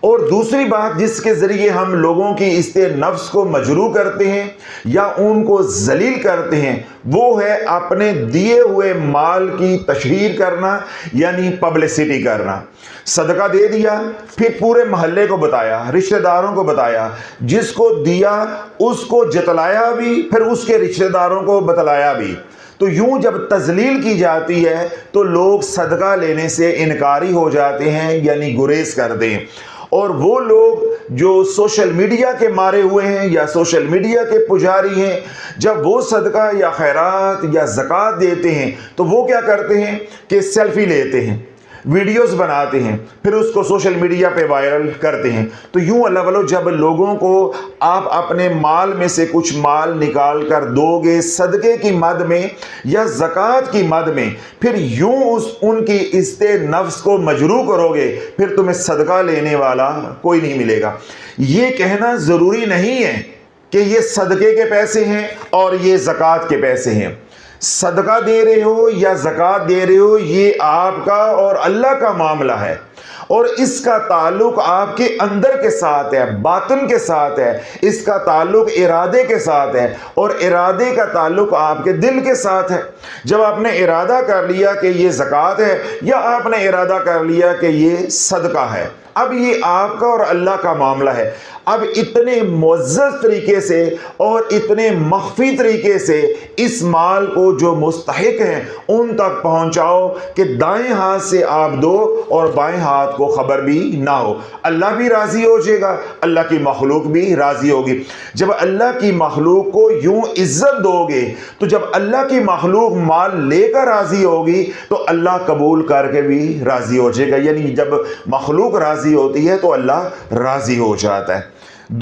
اور دوسری بات جس کے ذریعے ہم لوگوں کی استے نفس کو مجروح کرتے ہیں یا ان کو ذلیل کرتے ہیں وہ ہے اپنے دیے ہوئے مال کی تشہیر کرنا، یعنی پبلسٹی کرنا۔ صدقہ دے دیا، پھر پورے محلے کو بتایا، رشتہ داروں کو بتایا، جس کو دیا اس کو جتلایا بھی، پھر اس کے رشتہ داروں کو بتلایا بھی۔ تو یوں جب تذلیل کی جاتی ہے تو لوگ صدقہ لینے سے انکاری ہو جاتے ہیں، یعنی گریز کرتے ہیں۔ اور وہ لوگ جو سوشل میڈیا کے مارے ہوئے ہیں یا سوشل میڈیا کے پجاری ہیں، جب وہ صدقہ یا خیرات یا زکوٰۃ دیتے ہیں تو وہ کیا کرتے ہیں کہ سیلفی لیتے ہیں، ویڈیوز بناتے ہیں، پھر اس کو سوشل میڈیا پہ وائرل کرتے ہیں۔ تو یوں اللہ والو جب لوگوں کو آپ اپنے مال میں سے کچھ مال نکال کر دو گے صدقے کی مد میں یا زکوٰۃ کی مد میں، پھر یوں ان کی استے نفس کو مجروح کرو گے، پھر تمہیں صدقہ لینے والا کوئی نہیں ملے گا۔ یہ کہنا ضروری نہیں ہے کہ یہ صدقے کے پیسے ہیں اور یہ زکوٰۃ کے پیسے ہیں۔ صدقہ دے رہے ہو یا زکوٰۃ دے رہے ہو، یہ آپ کا اور اللہ کا معاملہ ہے، اور اس کا تعلق آپ کے اندر کے ساتھ ہے، باطن کے ساتھ ہے، اس کا تعلق ارادے کے ساتھ ہے، اور ارادے کا تعلق آپ کے دل کے ساتھ ہے۔ جب آپ نے ارادہ کر لیا کہ یہ زکوٰۃ ہے یا آپ نے ارادہ کر لیا کہ یہ صدقہ ہے، اب یہ آپ کا اور اللہ کا معاملہ ہے۔ اب اتنے معزز طریقے سے اور اتنے مخفی طریقے سے اس مال کو جو مستحق ہیں ان تک پہنچاؤ کہ دائیں ہاتھ سے آپ دو اور بائیں ہاتھ کو خبر بھی نہ ہو۔ اللہ بھی راضی ہو جائے گا، اللہ کی مخلوق بھی راضی ہوگی۔ جب اللہ کی مخلوق کو یوں عزت دو گے تو جب اللہ کی مخلوق مال لے کر راضی ہوگی تو اللہ قبول کر کے بھی راضی ہو جائے گا، یعنی جب مخلوق راضی ہوتی ہے تو اللہ راضی ہو جاتا ہے۔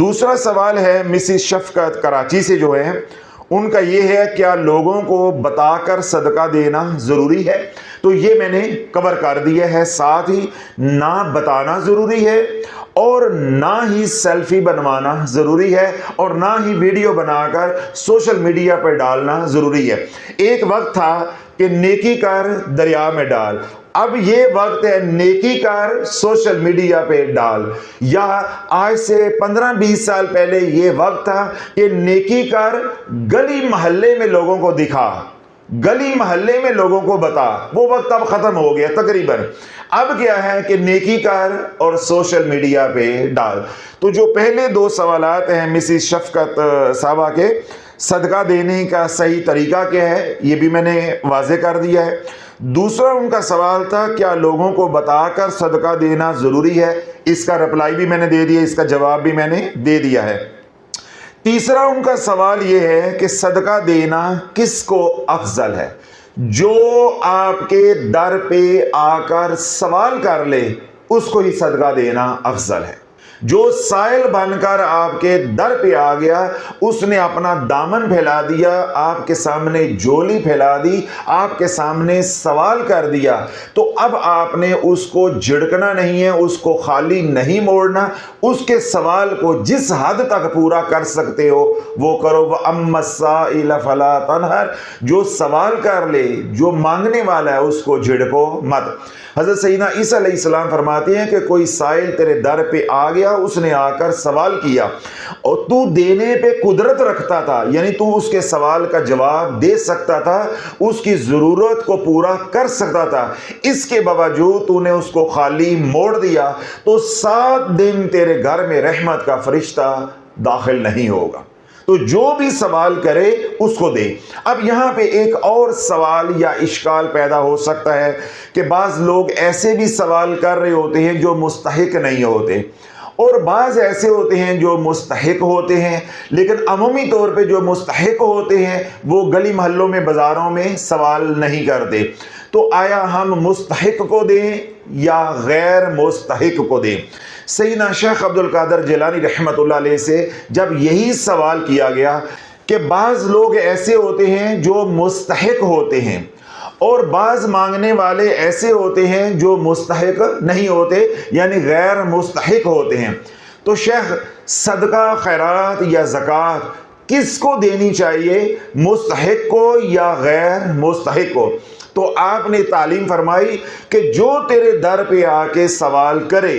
دوسرا سوال ہے مسز شفقت کراچی سے جو ہے، ان کا یہ ہے کیا لوگوں کو بتا کر صدقہ دینا ضروری ہے؟ تو یہ میں نے کور کر دیا ہے، ساتھ ہی نہ بتانا ضروری ہے اور نہ ہی سیلفی بنوانا ضروری ہے اور نہ ہی ویڈیو بنا کر سوشل میڈیا پر ڈالنا ضروری ہے۔ ایک وقت تھا کہ نیکی کر دریا میں ڈال، اب یہ وقت ہے نیکی کر سوشل میڈیا پہ ڈال۔ یا آج سے 15-20 سال پہلے یہ وقت تھا کہ نیکی کر گلی محلے میں لوگوں کو دکھا، گلی محلے میں لوگوں کو بتا، وہ وقت اب ختم ہو گیا تقریباً۔ اب کیا ہے کہ نیکی کر اور سوشل میڈیا پہ ڈال۔ تو جو پہلے دو سوالات ہیں مسز شفقت صاحبہ کے، صدقہ دینے کا صحیح طریقہ کیا ہے، یہ بھی میں نے واضح کر دیا ہے۔ دوسرا ان کا سوال تھا کیا لوگوں کو بتا کر صدقہ دینا ضروری ہے، اس کا رپلائی بھی میں نے دے دیا، اس کا جواب بھی میں نے دے دیا ہے۔ تیسرا ان کا سوال یہ ہے کہ صدقہ دینا کس کو افضل ہے؟ جو آپ کے در پہ آ کر سوال کر لے اس کو ہی صدقہ دینا افضل ہے۔ جو سائل بن کر آپ کے در پہ آ گیا، اس نے اپنا دامن پھیلا دیا، آپ کے سامنے جولی پھیلا دی، آپ کے سامنے سوال کر دیا، تو اب آپ نے اس کو جھڑکنا نہیں ہے، اس کو خالی نہیں موڑنا، اس کے سوال کو جس حد تک پورا کر سکتے ہو وہ کرو۔ وَأَمَّا السَّائِلَ فَلَا تَنْهَرْ، جو سوال کر لے، جو مانگنے والا ہے اس کو جھڑکو مت۔ حضرت سیدنا عیسیٰ علیہ السلام فرماتے ہیں کہ کوئی سائل تیرے در پہ آ گیا، اس نے آ کر سوال کیا اور تو دینے پہ قدرت رکھتا تھا، یعنی تو اس کے سوال کا جواب دے سکتا تھا، اس کی ضرورت کو پورا کر سکتا تھا، اس کے باوجود تو نے اس کو خالی موڑ دیا، تو 7 دن تیرے گھر میں رحمت کا فرشتہ داخل نہیں ہوگا۔ تو جو بھی سوال کرے اس کو دے۔ اب یہاں پہ ایک اور سوال یا اشکال پیدا ہو سکتا ہے کہ بعض لوگ ایسے بھی سوال کر رہے ہوتے ہیں جو مستحق نہیں ہوتے، اور بعض ایسے ہوتے ہیں جو مستحق ہوتے ہیں، لیکن عمومی طور پہ جو مستحق ہوتے ہیں وہ گلی محلوں میں بازاروں میں سوال نہیں کرتے۔ تو آیا ہم مستحق کو دیں یا غیر مستحق کو دیں؟ سیدنا شیخ عبد القادر جیلانی رحمۃ اللہ علیہ سے جب یہی سوال کیا گیا کہ بعض لوگ ایسے ہوتے ہیں جو مستحق ہوتے ہیں اور بعض مانگنے والے ایسے ہوتے ہیں جو مستحق نہیں ہوتے، یعنی غیر مستحق ہوتے ہیں، تو شیخ صدقہ خیرات یا زکوٰۃ کس کو دینی چاہیے، مستحق کو یا غیر مستحق کو؟ تو آپ نے تعلیم فرمائی کہ جو تیرے در پہ آ کے سوال کرے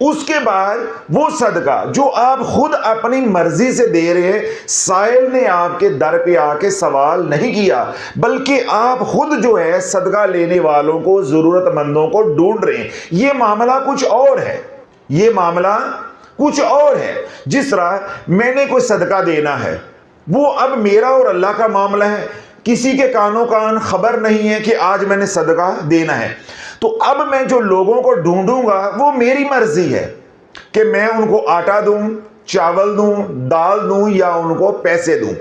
اس کے بعد وہ صدقہ جو آپ خود اپنی مرضی سے دے رہے ہیں، سائل نے آپ کے در پہ آ کے سوال نہیں کیا، بلکہ آپ خود جو ہے صدقہ لینے والوں کو، ضرورت مندوں کو ڈھونڈ رہے ہیں۔ یہ معاملہ کچھ اور ہے، یہ معاملہ کچھ اور ہے۔ جس طرح میں نے کوئی صدقہ دینا ہے، وہ اب میرا اور اللہ کا معاملہ ہے، کسی کے کانوں کان خبر نہیں ہے کہ آج میں نے صدقہ دینا ہے، تو اب میں جو لوگوں کو ڈھونڈوں گا وہ میری مرضی ہے کہ میں ان کو آٹا دوں، چاول دوں، دال دوں یا ان کو پیسے دوں۔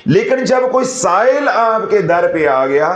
لیکن جب کوئی سائل آپ کے در پہ آ گیا،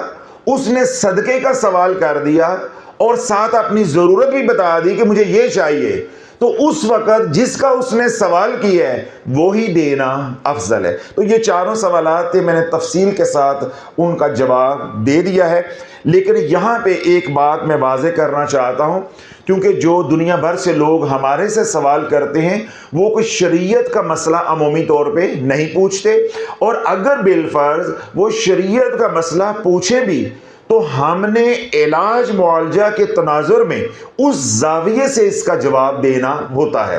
اس نے صدقے کا سوال کر دیا اور ساتھ اپنی ضرورت بھی بتا دی کہ مجھے یہ چاہیے، تو اس وقت جس کا اس نے سوال کیا ہے وہی دینا افضل ہے۔ تو یہ چاروں سوالات تھے، میں نے تفصیل کے ساتھ ان کا جواب دے دیا ہے، لیکن یہاں پہ ایک بات میں واضح کرنا چاہتا ہوں، کیونکہ جو دنیا بھر سے لوگ ہمارے سے سوال کرتے ہیں وہ کوئی شریعت کا مسئلہ عمومی طور پہ نہیں پوچھتے، اور اگر بالفرض وہ شریعت کا مسئلہ پوچھے بھی تو ہم نے علاج معالجہ کے تناظر میں اس زاویے سے اس کا جواب دینا ہوتا ہے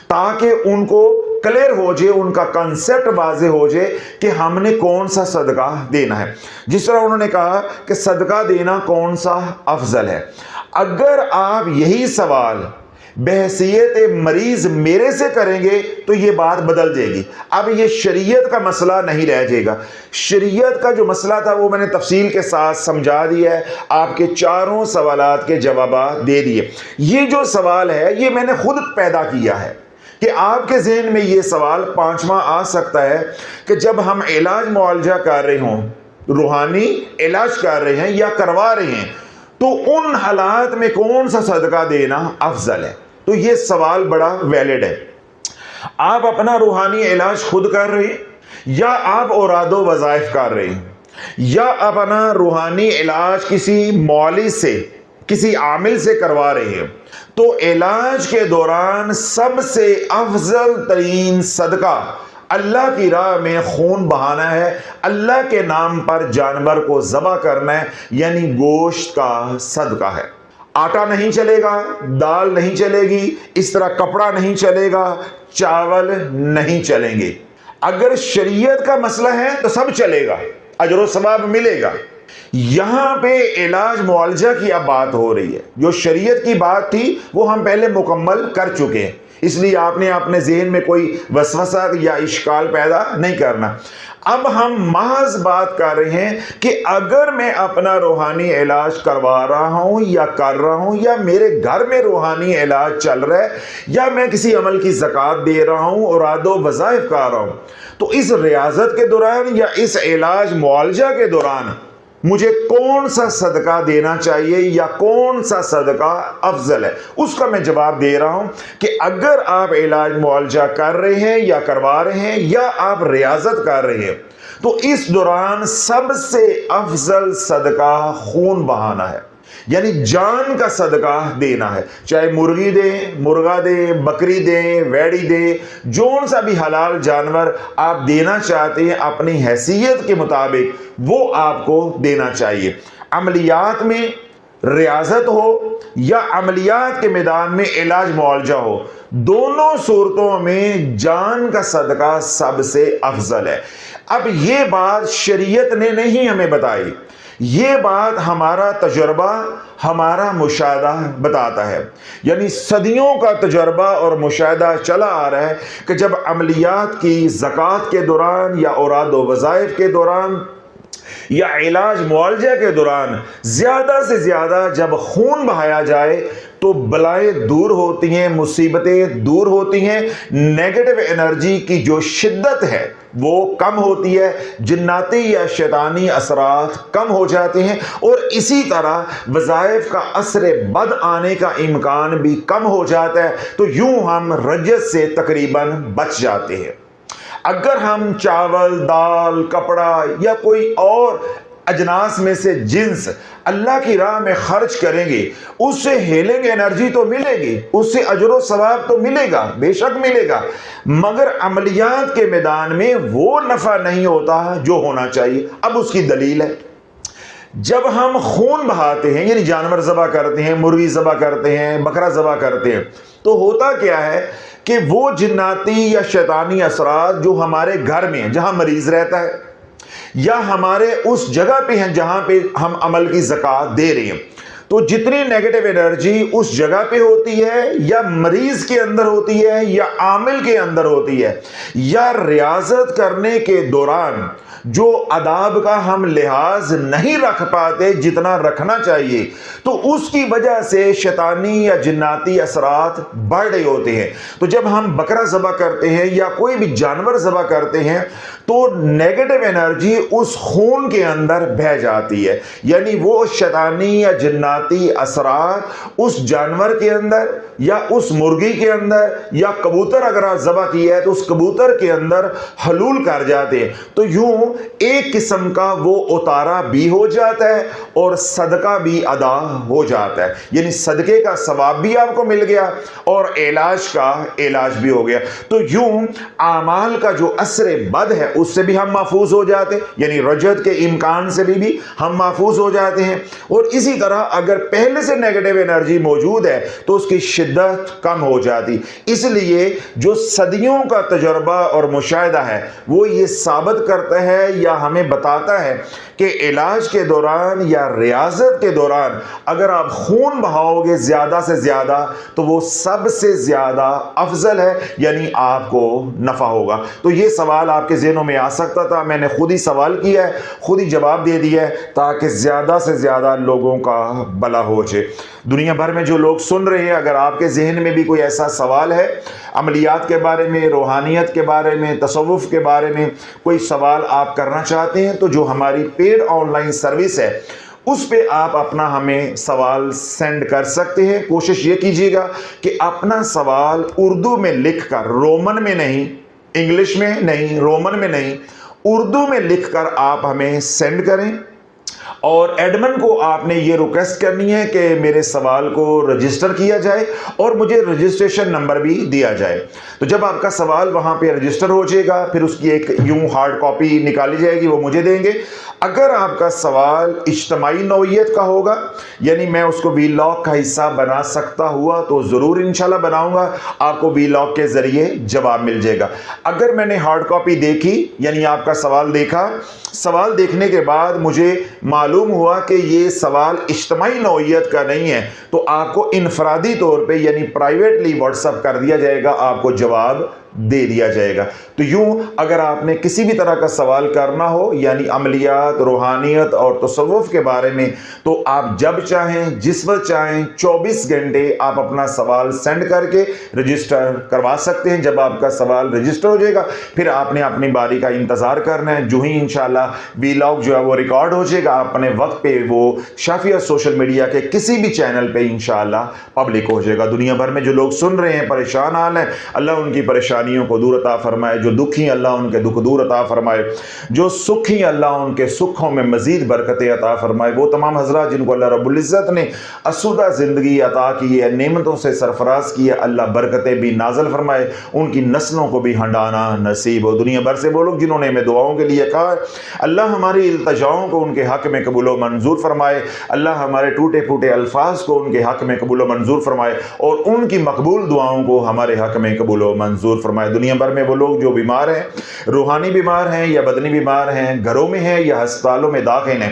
تاکہ ان کو کلیئر ہو جائے، ان کا کنسیپٹ واضح ہو جائے کہ ہم نے کون سا صدقہ دینا ہے۔ جس طرح انہوں نے کہا کہ صدقہ دینا کون سا افضل ہے، اگر آپ یہی سوال بحیثیت مریض میرے سے کریں گے تو یہ بات بدل جائے گی، اب یہ شریعت کا مسئلہ نہیں رہ جائے گا۔ شریعت کا جو مسئلہ تھا وہ میں نے تفصیل کے ساتھ سمجھا دیا ہے، آپ کے چاروں سوالات کے جوابات دے دیے۔ یہ جو سوال ہے یہ میں نے خود پیدا کیا ہے کہ آپ کے ذہن میں یہ سوال پانچواں آ سکتا ہے کہ جب ہم علاج معالجہ کر رہے ہوں، روحانی علاج کر رہے ہیں یا کروا رہے ہیں، تو ان حالات میں کون سا صدقہ دینا افضل ہے۔ تو یہ سوال بڑا ویلڈ ہے۔ آپ اپنا روحانی علاج خود کر رہے ہیں، یا آپ اوراد و وظائف کر رہے ہیں، یا اپنا روحانی علاج کسی معالج سے، کسی عامل سے کروا رہے ہیں، تو علاج کے دوران سب سے افضل ترین صدقہ اللہ کی راہ میں خون بہانا ہے، اللہ کے نام پر جانور کو ذبح کرنا ہے، یعنی گوشت کا صدقہ ہے۔ آٹا نہیں چلے گا، دال نہیں چلے گی، اس طرح کپڑا نہیں چلے گا، چاول نہیں چلیں گے۔ اگر شریعت کا مسئلہ ہے تو سب چلے گا، اجر و ثواب ملے گا۔ یہاں پہ علاج معالجہ کی اب بات ہو رہی ہے، جو شریعت کی بات تھی وہ ہم پہلے مکمل کر چکے ہیں، اس لیے آپ نے اپنے ذہن میں کوئی وسوسہ یا اشکال پیدا نہیں کرنا۔ اب ہم محض بات کر رہے ہیں کہ اگر میں اپنا روحانی علاج کروا رہا ہوں یا کر رہا ہوں، یا میرے گھر میں روحانی علاج چل رہا ہے، یا میں کسی عمل کی زکوٰۃ دے رہا ہوں، اوراد و وظائف کر رہا ہوں، تو اس ریاضت کے دوران یا اس علاج معالجہ کے دوران مجھے کون سا صدقہ دینا چاہیے یا کون سا صدقہ افضل ہے، اس کا میں جواب دے رہا ہوں کہ اگر آپ علاج معالجہ کر رہے ہیں یا کروا رہے ہیں یا آپ ریاضت کر رہے ہیں، تو اس دوران سب سے افضل صدقہ خون بہانا ہے، یعنی جان کا صدقہ دینا ہے۔ چاہے مرغی دیں، مرغا دیں، بکری دیں، ویڑی دیں، جون سا بھی حلال جانور آپ دینا چاہتے ہیں اپنی حیثیت کے مطابق وہ آپ کو دینا چاہیے۔ عملیات میں ریاضت ہو یا عملیات کے میدان میں علاج معالجہ ہو، دونوں صورتوں میں جان کا صدقہ سب سے افضل ہے۔ اب یہ بات شریعت نے نہیں ہمیں بتائی، یہ بات ہمارا تجربہ، ہمارا مشاہدہ بتاتا ہے، یعنی صدیوں کا تجربہ اور مشاہدہ چلا آ رہا ہے کہ جب عملیات کی زکوٰۃ کے دوران یا اوراد و وظائف کے دوران یا علاج معالجہ کے دوران زیادہ سے زیادہ جب خون بہایا جائے تو بلائیں دور ہوتی ہیں، مصیبتیں دور ہوتی ہیں، نیگیٹو انرجی کی جو شدت ہے وہ کم ہوتی ہے، جناتی یا شیطانی اثرات کم ہو جاتے ہیں، اور اسی طرح وظائف کا اثر بد آنے کا امکان بھی کم ہو جاتا ہے، تو یوں ہم رجس سے تقریباً بچ جاتے ہیں۔ اگر ہم چاول، دال، کپڑا یا کوئی اور اجناس میں سے جنس اللہ کی راہ میں خرچ کریں گے، اس سے ہیلنگ انرجی تو ملے گی، اس سے اجر و ثواب تو ملے گا، بے شک ملے گا، مگر عملیات کے میدان میں وہ نفع نہیں ہوتا جو ہونا چاہیے۔ اب اس کی دلیل ہے، جب ہم خون بہاتے ہیں، یعنی جانور ذبح کرتے ہیں، مرغی ذبح کرتے ہیں، بکرا ذبح کرتے ہیں، تو ہوتا کیا ہے کہ وہ جناتی یا شیطانی اثرات جو ہمارے گھر میں جہاں مریض رہتا ہے یا ہمارے اس جگہ پہ ہیں جہاں پہ ہم عمل کی زکوٰۃ دے رہے ہیں، تو جتنی نیگیٹو انرجی اس جگہ پہ ہوتی ہے یا مریض کے اندر ہوتی ہے یا عامل کے اندر ہوتی ہے یا ریاضت کرنے کے دوران جو آداب کا ہم لحاظ نہیں رکھ پاتے جتنا رکھنا چاہیے، تو اس کی وجہ سے شیطانی یا جناتی اثرات بڑھ رہے ہوتے ہیں۔ تو جب ہم بکرا ذبح کرتے ہیں یا کوئی بھی جانور ذبح کرتے ہیں تو نیگیٹو انرجی اس خون کے اندر بہہ جاتی ہے، یعنی وہ شیطانی یا جناتی اثرات اس جانور کے اندر یا اس مرغی کے اندر یا کبوتر اگر آپ ذبح کیا ہے تو اس کبوتر کے اندر حلول کر جاتے ہیں۔ تو یوں ایک قسم کا وہ اتارا بھی ہو جاتا ہے اور صدقہ بھی ادا ہو جاتا ہے، یعنی صدقے کا ثواب بھی آپ کو مل گیا اور علاج کا علاج بھی ہو گیا۔ تو یوں اعمال کا جو اثر بد ہے اس سے بھی ہم محفوظ ہو جاتے ہیں، یعنی رجعت کے امکان سے بھی ہم محفوظ ہو جاتے ہیں، اور اسی طرح اگر پہلے سے نیگیٹو انرجی موجود ہے تو اس کی شدت کم ہو جاتی۔ اس لیے جو صدیوں کا تجربہ اور مشاہدہ ہے وہ یہ ثابت کرتا ہے یا ہمیں بتاتا ہے کہ علاج کے دوران یا ریاضت کے دوران اگر آپ خون بہاؤ گے زیادہ سے زیادہ تو وہ سب سے زیادہ افضل ہے، یعنی آپ کو نفع ہوگا۔ تو یہ سوال آپ کے ذہنوں میں آ سکتا تھا، میں نے خود ہی سوال کیا ہے، خود ہی جواب دے دیا ہے تاکہ زیادہ سے زیادہ لوگوں کا بھلا ہو جائے۔ دنیا بھر میں جو لوگ سن رہے ہیں، اگر آپ کے ذہن میں بھی کوئی ایسا سوال ہے عملیات کے بارے میں، روحانیت کے بارے میں، تصوف کے بارے میں کوئی سوال آپ کرنا چاہتے ہیں تو جو ہماری پیڈ آن لائن سروس ہے اس پہ آپ اپنا ہمیں سوال سینڈ کر سکتے ہیں۔ کوشش یہ کیجیے گا کہ اپنا سوال اردو میں لکھ کر، رومن میں نہیں، انگلش میں نہیں، رومن میں نہیں، اردو میں لکھ کر آپ ہمیں سینڈ کریں، اور ایڈمن کو آپ نے یہ ریکویسٹ کرنی ہے کہ میرے سوال کو رجسٹر کیا جائے اور مجھے رجسٹریشن نمبر بھی دیا جائے۔ تو جب آپ کا سوال وہاں پہ رجسٹر ہو جائے گا پھر اس کی ایک یوں ہارڈ کاپی نکالی جائے گی، وہ مجھے دیں گے۔ اگر آپ کا سوال اجتماعی نوعیت کا ہوگا، یعنی میں اس کو ویلاگ کا حصہ بنا سکتا ہوا تو ضرور انشاءاللہ بناؤں گا، آپ کو ویلاگ کے ذریعے جواب مل جائے گا۔ اگر میں نے ہارڈ کاپی دیکھی، یعنی آپ کا سوال دیکھا، سوال دیکھنے کے بعد مجھے معلوم ہوا کہ یہ سوال اجتماعی نوعیت کا نہیں ہے تو آپ کو انفرادی طور پہ یعنی پرائیویٹلی واٹس ایپ کر دیا جائے گا، آپ کو جواب دے دیا جائے گا۔ تو یوں اگر آپ نے کسی بھی طرح کا سوال کرنا ہو یعنی عملیات، روحانیت اور تصوف کے بارے میں، تو آپ جب چاہیں، جس وقت چاہیں، 24 گھنٹے آپ اپنا سوال سینڈ کر کے رجسٹر کروا سکتے ہیں۔ جب آپ کا سوال رجسٹر ہو جائے گا پھر آپ نے اپنی باری کا انتظار کرنا ہے، جو ہی انشاءاللہ ویلاگ جو ہے وہ ریکارڈ ہو جائے گا اپنے وقت پہ وہ شافیہ سوشل میڈیا کے کسی بھی چینل پہ انشاءاللہ پبلک ہو جائے گا۔ دنیا بھر میں جو لوگ سن رہے ہیں پریشان حال ہیں، اللہ ان کی پریشانیوں کو دور عطا فرمائے، جو دکھی اللہ ان کے دکھ دور عطا فرمائے، جو سکھی اللہ ان کے سکھوں میں مزید برکتیں عطا فرمائے۔ وہ تمام حضرات جن کو اللہ رب العزت نے اسودہ زندگی عطا کی ہے، نعمتوں سے سرفراز کی ہے، اللہ برکتیں بھی نازل فرمائے، ان کی نسلوں کو بھی ہنڈانا نصیب ہو۔ دنیا بھر سے وہ لوگ جنہوں نے ہمیں دعاؤں کے لیے کہا، اللہ ہماری التجاؤں کو ان کے حق میں قبول و منظور فرمائے، اللہ ہمارے ٹوٹے پھوٹے الفاظ کو ان کے حق میں قبول و منظور فرمائے اور ان کی مقبول دعاؤں کو ہمارے حق میں قبول و منظور فرمائے۔ دنیا بھر میں وہ لوگ جو بیمار ہیں، روحانی بیمار ہیں یا بدنی بیمار ہیں، گھروں میں ہیں یا ہسپتالوں میں داخل ہیں،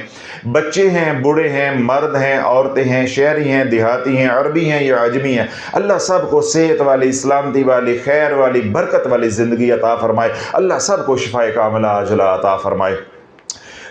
بچے ہیں، بوڑھے ہیں، مرد ہیں، عورتیں ہیں، شہری ہیں، دیہاتی ہیں، عربی ہیں یا عجمی ہیں، اللہ سب کو صحت والی، سلامتی والی، خیر والی، برکت والی زندگی عطا فرمائے، اللہ سب کو شفائے کاملہ عاجلہ عطا فرمائے۔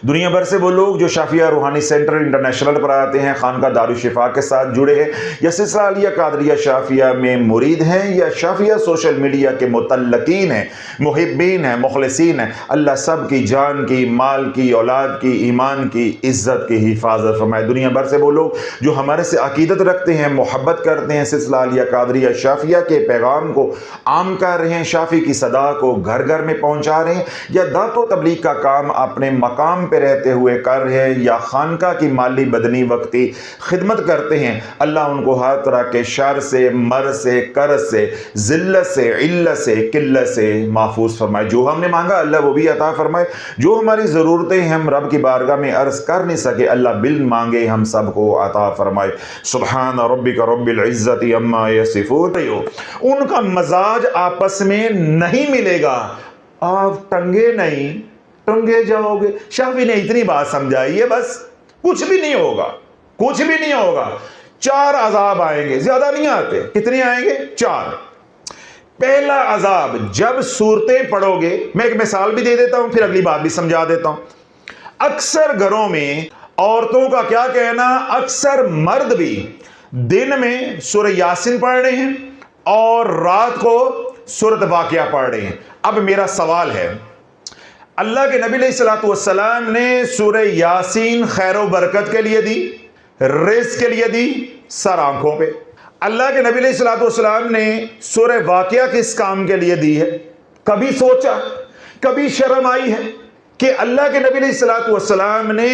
دنیا بھر سے وہ لوگ جو شافیہ روحانی سینٹر انٹرنیشنل پر آتے ہیں، خانقاہ دارالشفا کے ساتھ جڑے ہیں یا سلسلہ عالیہ قادریہ شافیہ میں مرید ہیں یا شافیہ سوشل میڈیا کے متعلقین ہیں، محبین ہیں، مخلصین ہیں، اللہ سب کی جان کی، مال کی، اولاد کی، ایمان کی، عزت کی حفاظت فرمائے۔ دنیا بھر سے وہ لوگ جو ہمارے سے عقیدت رکھتے ہیں، محبت کرتے ہیں، سلسلہ عالیہ قادریہ شافیہ کے پیغام کو عام کر رہے ہیں، شافی کی صدا کو گھر گھر میں پہنچا رہے ہیں یا دعوت و تبلیغ کا کام اپنے مقام پہ رہتے ہوئے کر رہے یا خانقاہ کی مالی بدنی وقتی خدمت کرتے ہیں، اللہ ان کو ہر طرح کے شر سے، مرض سے، قرض سے، ذلت سے، علت سے، قلت سے محفوظ فرمائے۔ جو ہم نے مانگا اللہ وہ بھی عطا فرمائے، جو ہماری ضرورتیں ہم رب کی بارگاہ میں عرض کر نہیں سکے اللہ بل مانگے ہم سب کو عطا فرمائے۔ سبحان ربک رب العزت عما یصفون۔ ان کا مزاج آپس میں نہیں ملے گا، آپ ٹنگے نہیں ٹنگے جاؤ گے۔ شافعی نے اتنی بات سمجھائی ہے، بس کچھ بھی نہیں ہوگا، کچھ بھی نہیں ہوگا۔ 4 عذاب آئیں گے، زیادہ نہیں آتے۔ کتنے آئیں گے؟ 4۔ پہلا عذاب جب صورتیں پڑھو گے، میں ایک مثال بھی دے دیتا ہوں پھر اگلی بات بھی سمجھا دیتا ہوں۔ اکثر گھروں میں عورتوں کا کیا کہنا، اکثر مرد بھی دن میں سورہ یاسین پڑھ رہے ہیں اور رات کو سورۃ واقعہ پڑھ رہے ہیں۔ اب میرا سوال ہے، اللہ کے نبی علیہ الصلوۃ والسلام نے سورہ یاسین خیر و برکت کے لیے دی، رزق کے لیے دی، سر آنکھوں پہ۔ اللہ کے نبی علیہ الصلوۃ والسلام نے سورہ واقعہ کس کام کے لیے دی ہے؟ کبھی سوچا، کبھی شرم آئی ہے کہ اللہ کے نبی علیہ الصلوۃ والسلام نے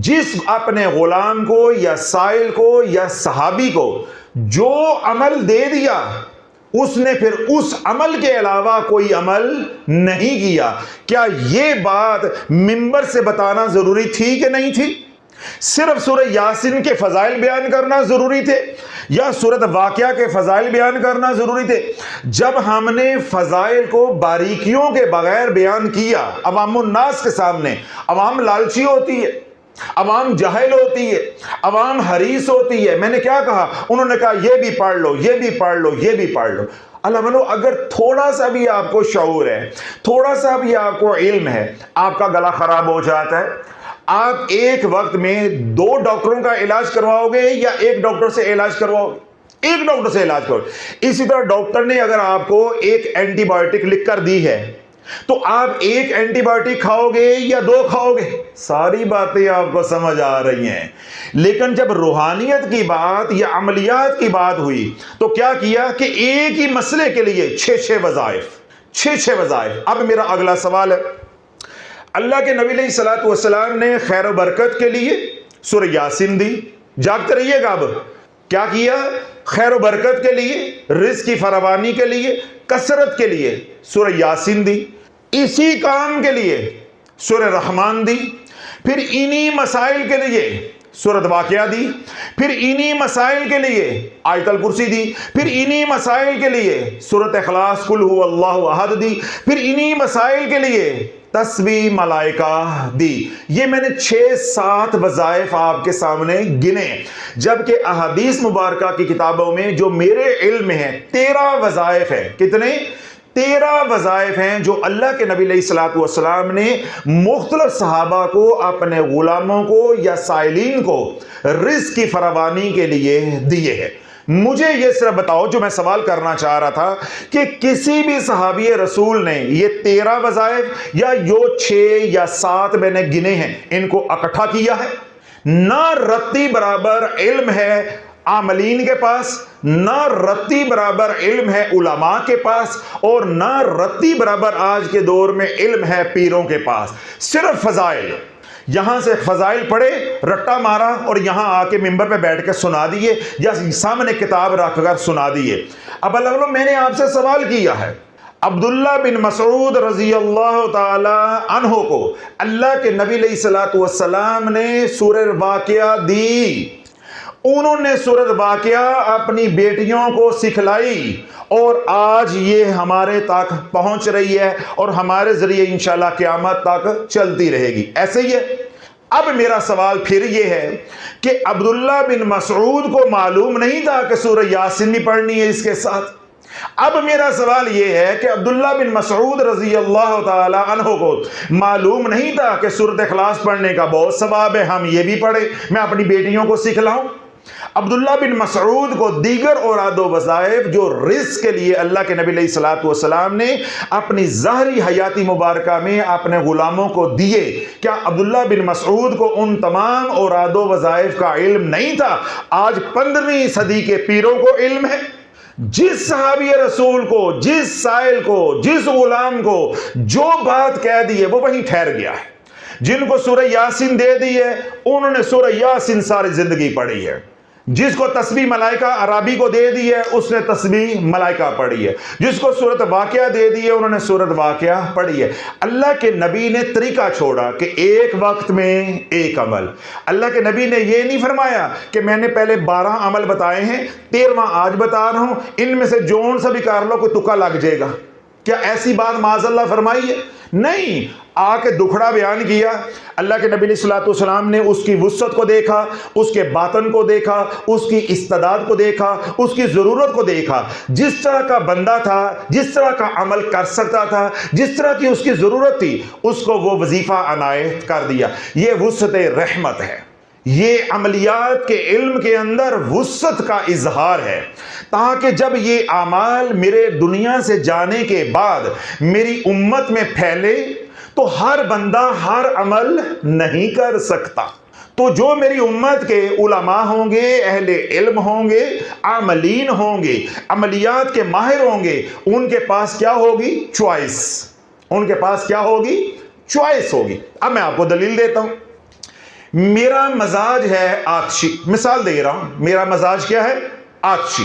جس اپنے غلام کو یا سائل کو یا صحابی کو جو عمل دے دیا، اس نے پھر اس عمل کے علاوہ کوئی عمل نہیں کیا؟ کیا یہ بات منبر سے بتانا ضروری تھی کہ نہیں تھی؟ صرف سورہ یاسین کے فضائل بیان کرنا ضروری تھے یا سورۃ واقعہ کے فضائل بیان کرنا ضروری تھے؟ جب ہم نے فضائل کو باریکیوں کے بغیر بیان کیا عوام الناس کے سامنے، عوام لالچی ہوتی ہے، عوام جاہل ہوتی ہے، عوام حریص ہوتی ہے۔ میں نے کیا کہا؟ انہوں نے کہا یہ بھی پڑھ لو، یہ بھی پڑھ لو، یہ بھی پڑھ لو۔ اللہ منو، اگر تھوڑا سا بھی آپ کو شعور ہے، تھوڑا سا بھی آپ کو علم ہے، آپ کا گلا خراب ہو جاتا ہے۔ آپ ایک وقت میں 2 ڈاکٹروں کا علاج کرواؤ گے یا ایک ڈاکٹر سے علاج کرواؤ گے؟ ایک ڈاکٹر سے علاج کرو۔ اسی طرح ڈاکٹر نے اگر آپ کو ایک اینٹی بایوٹک لکھ کر دی ہے تو آپ ایک اینٹی بایوٹک کھاؤ گے یا 2 کھاؤ گے؟ ساری باتیں آپ کو سمجھ آ رہی ہیں، لیکن جب روحانیت کی بات یا عملیات کی بات ہوئی تو کیا کیا کہ ایک ہی مسئلے کے لیے 6 وظائف، 6 وظائف۔ اب میرا اگلا سوال ہے، اللہ کے نبی علیہ الصلوۃ والسلام نے خیر و برکت کے لیے سورہ یاسین دی، جاگتے رہیے گا۔ اب کیا کیا؟ خیر و برکت کے لیے، رزق کی فراوانی کے لیے، کثرت کے لیے سورہ یاسین دی۔ اسی کام کے لیے سورہ رحمان دی، پھر انہی مسائل کے لیے سورۃ واقعہ دی، پھر انہی مسائل کے لیے آیت الکرسی دی، پھر انہی مسائل کے لیے سورۃ اخلاص قل هو اللہ احد دی، پھر انہی مسائل کے لیے تسبیح ملائکہ دی۔ یہ میں نے 6-7 وظائف آپ کے سامنے گنے، جبکہ احادیث مبارکہ کی کتابوں میں جو میرے علم میں ہے 13 وظائف ہیں۔ کتنے؟ 13 وظائف ہیں جو اللہ کے نبی علیہ الصلوۃ والسلام نے مختلف صحابہ کو، اپنے غلاموں کو یا سائلین کو رزق کی فراوانی کے لیے دیے ہیں۔ مجھے یہ صرف بتاؤ، جو میں سوال کرنا چاہ رہا تھا، کہ کسی بھی صحابی رسول نے یہ 13 وظائف یا 6 یا 7 میں نے گنے ہیں، ان کو اکٹھا کیا ہے؟ نہ رتی برابر علم ہے عاملین کے پاس، نہ رتی برابر علم ہے علماء کے پاس، اور نہ رتی برابر آج کے دور میں علم ہے پیروں کے پاس۔ صرف فضائل، یہاں سے فضائل پڑھے، رٹا مارا اور یہاں آ کے ممبر پہ بیٹھ کے سنا دیے یا سامنے کتاب رکھ کر سنا دیے۔ اب اللہ، میں نے آپ سے سوال کیا ہے، عبداللہ بن مسعود رضی اللہ تعالی عنہ کو اللہ کے نبی علیہ الصلوۃ والسلام نے سورہ واقعہ دی، انہوں نے سورۃ واقعہ اپنی بیٹیوں کو سکھلائی اور آج یہ ہمارے تک پہنچ رہی ہے اور ہمارے ذریعے انشاءاللہ قیامت تک چلتی رہے گی۔ ایسے ہی ہے۔ اب میرا سوال پھر یہ ہے کہ عبداللہ بن مسعود کو معلوم نہیں تھا کہ سورہ یاسین بھی پڑھنی ہے اس کے ساتھ؟ اب میرا سوال یہ ہے کہ عبداللہ بن مسعود رضی اللہ تعالی عنہ کو معلوم نہیں تھا کہ سورۃ اخلاص پڑھنے کا بہت ثواب ہے، ہم یہ بھی پڑھیں، میں اپنی بیٹیوں کو سکھلاؤں؟ عبداللہ بن مسعود کو دیگر اوراد و وظائف جو رزق کے لیے اللہ کے نبی علیہ الصلوۃ والسلام نے اپنی ظاہری حیاتی مبارکہ میں اپنے غلاموں کو دیے، کیا عبداللہ بن مسعود کو ان تمام اوراد و وظائف کا علم نہیں تھا؟ آج 15ویں صدی کے پیروں کو علم ہے۔ جس صحابی رسول کو، جس سائل کو، جس غلام کو جو بات کہہ دی ہے وہ وہیں ٹھہر گیا ہے۔ جن کو سورہ یاسین دے دی ہے انہوں نے سورہ یاسین ساری زندگی پڑھی ہے. جس کو تسبیح ملائکہ عربی کو دے دی ہے اس نے تسبیح ملائکہ پڑھی ہے. جس کو سورۃ واقعہ دے دی ہے انہوں نے سورۃ واقعہ پڑھی ہے. اللہ کے نبی نے طریقہ چھوڑا کہ ایک وقت میں ایک عمل. اللہ کے نبی نے یہ نہیں فرمایا کہ میں نے پہلے 12 عمل بتائے ہیں 13واں آج بتا رہا ہوں, ان میں سے جون سا بھی کر لو کوئی تکا لگ جائے گا. کیا ایسی بات معاذ اللہ فرمائی ہے؟ نہیں. آ کے دکھڑا بیان کیا. اللہ کے نبی صلی اللہ علیہ وسلم نے اس کی وسعت کو دیکھا, اس کے باطن کو دیکھا, اس کی استعداد کو دیکھا, اس کی ضرورت کو دیکھا. جس طرح کا بندہ تھا, جس طرح کا عمل کر سکتا تھا, جس طرح کی اس کی ضرورت تھی, اس کو وہ وظیفہ عنایت کر دیا. یہ وسعت رحمت ہے. یہ عملیات کے علم کے اندر وسعت کا اظہار ہے, تاکہ جب یہ اعمال میرے دنیا سے جانے کے بعد میری امت میں پھیلے تو ہر بندہ ہر عمل نہیں کر سکتا. تو جو میری امت کے علماء ہوں گے, اہل علم ہوں گے, عاملین ہوں گے, عملیات کے ماہر ہوں گے, ان کے پاس کیا ہوگی؟ چوائس. ان کے پاس کیا ہوگی؟ چوائس ہوگی. اب میں آپ کو دلیل دیتا ہوں. میرا مزاج ہے آتشی. مثال دے رہا ہوں, میرا مزاج کیا ہے؟ آتشی.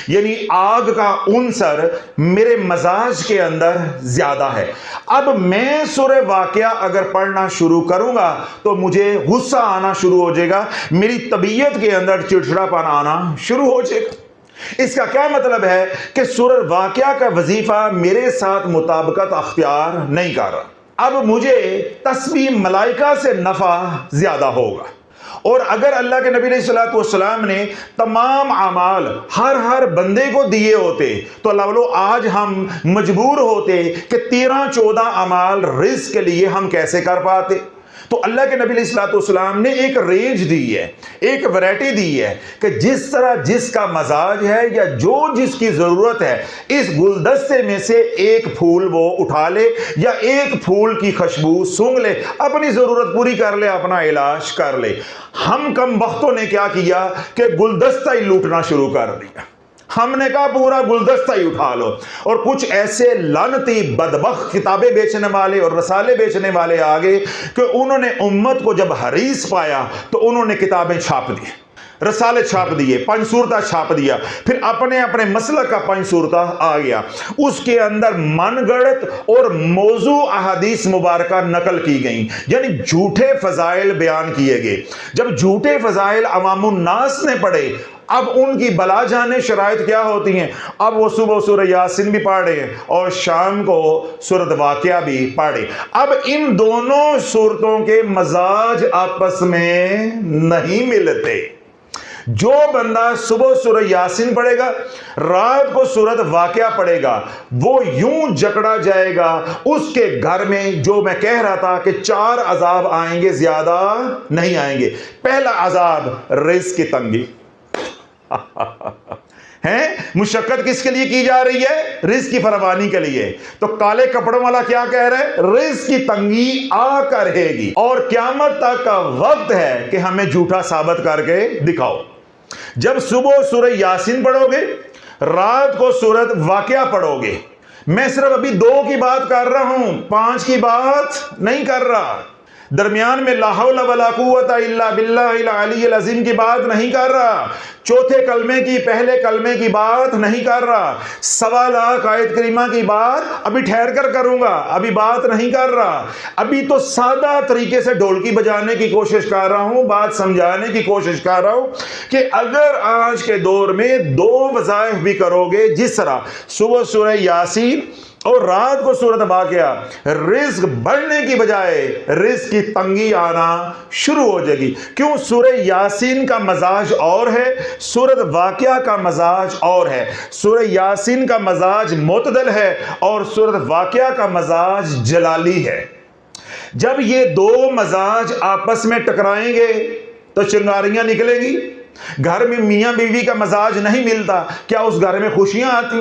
یعنی آگ کا عنصر میرے مزاج کے اندر زیادہ ہے. اب میں سورہ واقعہ اگر پڑھنا شروع کروں گا تو مجھے غصہ آنا شروع ہو جائے گا, میری طبیعت کے اندر چڑچڑا پن آنا شروع ہو جائے گا. اس کا کیا مطلب ہے کہ سورہ واقعہ کا وظیفہ میرے ساتھ مطابقت اختیار نہیں کر رہا. اب مجھے تسبیح ملائکہ سے نفع زیادہ ہوگا. اور اگر اللہ کے نبی علیہ السلام نے تمام اعمال ہر بندے کو دیے ہوتے تو اللہ آج ہم مجبور ہوتے کہ 13-14 اعمال رزق کے لیے ہم کیسے کر پاتے. تو اللہ کے نبی علیہ السلام نے ایک رینج دی ہے, ایک ویرائٹی دی ہے کہ جس طرح جس کا مزاج ہے یا جو جس کی ضرورت ہے, اس گلدستے میں سے ایک پھول وہ اٹھا لے یا ایک پھول کی خوشبو سونگھ لے, اپنی ضرورت پوری کر لے, اپنا علاج کر لے. ہم کم وقتوں نے کیا کیا کہ گلدستہ ہی لوٹنا شروع کر دیا. ہم نے کہا پورا گلدستہ ہی اٹھا لو. اور کچھ ایسے لعنتی بدبخت کتابیں بیچنے والے اور رسالے بیچنے والے آگے کہ انہوں نے امت کو جب حریص پایا تو انہوں نے کتابیں چھاپ دی, رسالے چھاپ دیے, 5 سورتہ چھاپ دیا. پھر اپنے مسلک کا 5 سورتہ آ گیا. اس کے اندر من گڑت اور موضوع احادیث مبارکہ نقل کی گئیں, یعنی جھوٹے فضائل بیان کیے گئے. جب جھوٹے فضائل عوام الناس نے پڑھے, اب ان کی بلا جانے شرائط کیا ہوتی ہیں. اب وہ صبح سورہ یاسین بھی پڑھے اور شام کو سورۃ واقعہ بھی پڑھے. اب ان دونوں سورتوں کے مزاج آپس میں نہیں ملتے. جو بندہ صبح سورہ یاسین پڑھے گا, رات کو سورۃ واقعہ پڑھے گا, وہ یوں جکڑا جائے گا اس کے گھر میں. جو میں کہہ رہا تھا کہ 4 عذاب آئیں گے, زیادہ نہیں آئیں گے. پہلا عذاب رزق کی تنگی ہیں. مشقت کس کے لیے کی جا رہی ہے؟ رزق کی فراوانی کے لیے. تو کالے کپڑوں والا کیا کہہ رہا ہے؟ رزق کی تنگی آ کر رہے گی اور قیامت تک کا وقت ہے کہ ہمیں جھوٹا ثابت کر کے دکھاؤ. جب صبح سورہ یاسین پڑھو گے, رات کو سورۃ واقعہ پڑھو گے. میں صرف ابھی 2 کی بات کر رہا ہوں, 5 کی بات نہیں کر رہا. درمیان میں لا حول ولا قوت الا باللہ العلی العظیم کی بات نہیں کر رہا. چوتھے کلمے کی, پہلے کلمے کی بات نہیں کر رہا. 1.25 لاکھ آیت کریمہ کی بات ابھی ٹھہر کر کروں گا, ابھی بات نہیں کر رہا. ابھی تو سادہ طریقے سے ڈھولکی بجانے کی کوشش کر رہا ہوں, بات سمجھانے کی کوشش کر رہا ہوں کہ اگر آج کے دور میں 2 وظائف بھی کرو گے, جس طرح صبح سورہ یاسین اور رات کو سورۃ واقعہ, رزق بڑھنے کی بجائے رزق کی تنگی آنا شروع ہو جائے گی. کیوں؟ سورہ یاسین کا مزاج اور ہے, سورۃ واقعہ کا مزاج اور ہے. سورہ یاسین کا مزاج معتدل ہے اور سورۃ واقعہ کا مزاج جلالی ہے. جب یہ 2 مزاج آپس میں ٹکرائیں گے تو چنگاریاں نکلیں گی. گھر میں میاں بیوی کا مزاج نہیں ملتا, کیا اس گھر میں خوشیاں آتی؟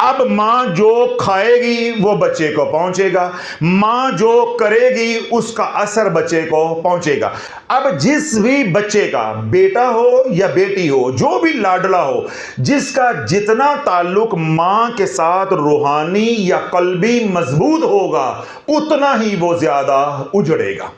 اب ماں جو کھائے گی وہ بچے کو پہنچے گا، ماں جو کرے گی اس کا اثر بچے کو پہنچے گا۔ اب جس بھی بچے کا، بیٹا ہو یا بیٹی ہو، جو بھی لاڈلا ہو، جس کا جتنا تعلق ماں کے ساتھ روحانی یا قلبی مضبوط ہوگا اتنا ہی وہ زیادہ اجڑے گا۔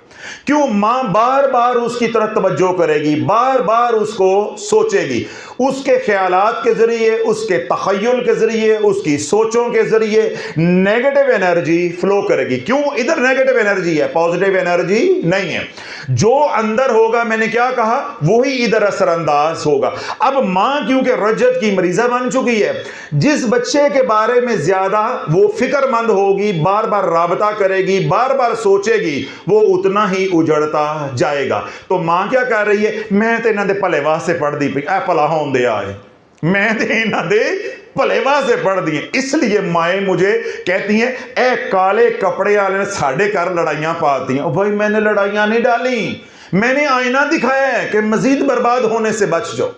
کیوں؟ ماں بار بار اس کی طرف توجہ کرے گی، بار بار اس کو سوچے گی، اس کے خیالات کے ذریعے، اس کے تخیل کے ذریعے، اس کی سوچوں کے ذریعے نیگیٹو انرجی فلو کرے گی۔ کیوں؟ ادھر نیگیٹو انرجی ہے، پازیٹیو انرجی نہیں ہے۔ جو اندر ہوگا، میں نے کیا کہا، وہی ادھر اثر انداز ہوگا۔ اب ماں کیونکہ رجت کی مریضہ بن چکی ہے، جس بچے کے بارے میں زیادہ وہ فکر مند ہوگی، بار بار رابطہ کرے گی، بار بار سوچے گی، وہ اتنا ہی اجڑتا جائے گا۔ تو ماں کیا کہہ رہی ہے؟ میں تے انہاں دے بھلے واسطے پڑھ دی پئی، اے بھلا ہون دے آئے، میں تے انہاں دے بھلے واسطے پڑھ دی ہیں۔ اس لیے مائیں مجھے کہتی ہیں، اے کالے کپڑے والے نے ساڈے گھر لڑائیاں پاتی ہیں۔ او بھائی، میں نے لڑائیاں نہیں ڈالی، میں نے آئینہ دکھایا ہے کہ مزید برباد ہونے سے بچ جاؤ۔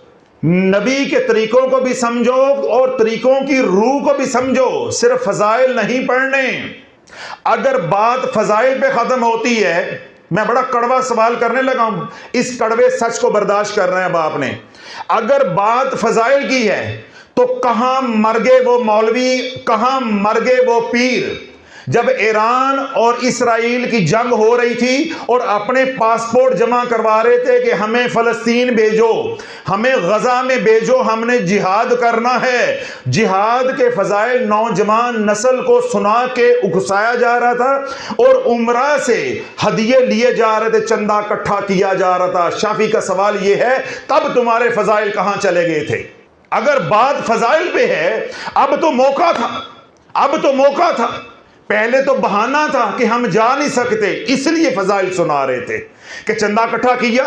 نبی کے طریقوں کو بھی سمجھو اور طریقوں کی روح کو بھی سمجھو، صرف فضائل نہیں پڑھنے۔ اگر بات فضائل پہ ختم ہوتی ہے، میں بڑا کڑوا سوال کرنے لگا ہوں، اس کڑوے سچ کو برداشت کر رہے ہیں باپ نے، اگر بات فضائل کی ہے تو کہاں مر گئے وہ مولوی، کہاں مر گئے وہ پیر؟ جب ایران اور اسرائیل کی جنگ ہو رہی تھی اور اپنے پاسپورٹ جمع کروا رہے تھے کہ ہمیں فلسطین بھیجو، ہمیں غزہ میں بھیجو، ہم نے جہاد کرنا ہے، جہاد کے فضائل نوجوان نسل کو سنا کے اکسایا جا رہا تھا اور عمرہ سے ہدیے لیے جا رہے تھے، چندہ اکٹھا کیا جا رہا تھا۔ شافی کا سوال یہ ہے، تب تمہارے فضائل کہاں چلے گئے تھے؟ اگر بات فضائل پہ ہے، اب تو موقع تھا، اب تو موقع تھا۔ پہلے تو بہانہ تھا کہ ہم جا نہیں سکتے، اس لیے فضائل سنا رہے تھے کہ چندہ اکٹھا کیا۔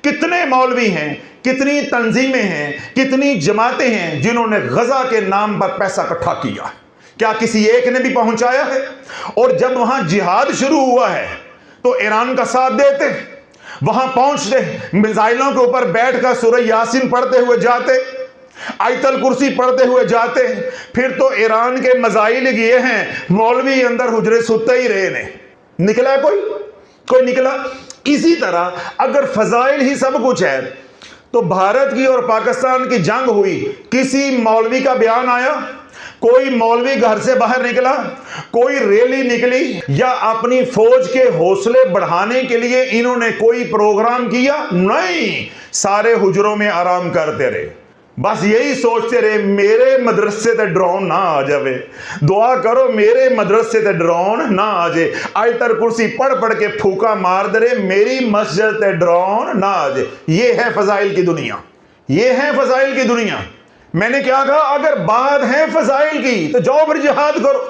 کتنے مولوی ہیں، کتنی تنظیمیں ہیں، کتنی جماعتیں ہیں جنہوں نے غزہ کے نام پر پیسہ اکٹھا کیا؟ کیا کسی ایک نے بھی پہنچایا ہے؟ اور جب وہاں جہاد شروع ہوا ہے تو ایران کا ساتھ دیتے، وہاں پہنچتے، میزائلوں کے اوپر بیٹھ کر سورہ یاسین پڑھتے ہوئے جاتے، آیت الکرسی پڑھتے ہوئے جاتے۔ پھر تو ایران کے مزائل یہ ہیں، مولوی اندر حجرے ستے ہی رہے نے، نکلا کوئی نکلا۔ اسی طرح اگر فضائل ہی سب کچھ ہے تو بھارت کی اور پاکستان کی جنگ ہوئی، کسی مولوی کا بیان آیا؟ کوئی مولوی گھر سے باہر نکلا؟ کوئی ریلی نکلی؟ یا اپنی فوج کے حوصلے بڑھانے کے لیے انہوں نے کوئی پروگرام کیا؟ نہیں، سارے حجروں میں آرام کرتے رہے، بس یہی سوچتے رہے میرے مدرسے تے ڈرون نہ آ جاوے، دعا کرو میرے مدرسے تے ڈرون نہ آ جائے، آیت الکرسی پڑھ کے پھوکا مار دے رہے میری مسجد تے ڈرون نہ آ جائے۔ یہ ہے فضائل کی دنیا، یہ ہے فضائل کی دنیا۔ میں نے کیا کہا؟ اگر بات ہے فضائل کی تو جاؤ پھر جہاد کرو،